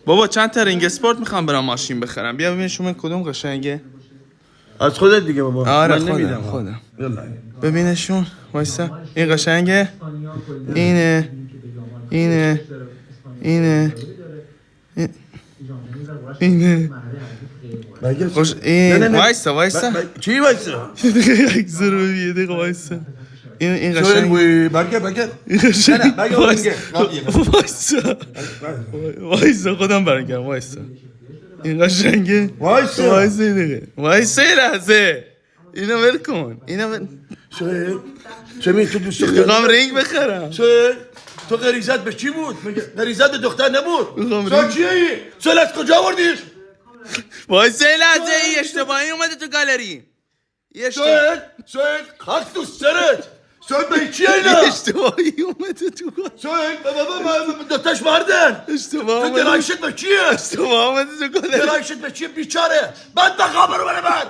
بابا چند تا رینگ اسپورت میخوام برام ماشین بخرم. بیا ببین شما کدوم قشنگه. از خودت دیگه بابا. آره من نمیدم خودم. یالا. ببینشون وایسا. این قشنگه. اینه. اینه. خوش این وایسا. چی وایسا؟ یک ضربه یه دقیقه وایسا. این قشنگ. برگرد. این قشنگ. وایسا خودم برگردم وایسا. این قشنگه. وایسا این دقیقه. وایسا لحظه. اینو ول کن. شمین تو دوست میخوام رینگ بخرم. تو غریزت به چی بود؟ غریزت به دختر نبود؟ تو چیه ای؟ سال از کجا آوردیش؟ وایسا لحظه ای اشتباهی اومده تو گالری. سوهل خاک تو سرت. سوهل به چیه اینا؟ اشتباهی اومده تو گالری. سوهل دوتاش مردن. اشتباه تو اومده. درایشت به چیه؟ اشتباه اومده تو گالری. درایشت به چیه بیچاره؟ من بخواه برو بره من.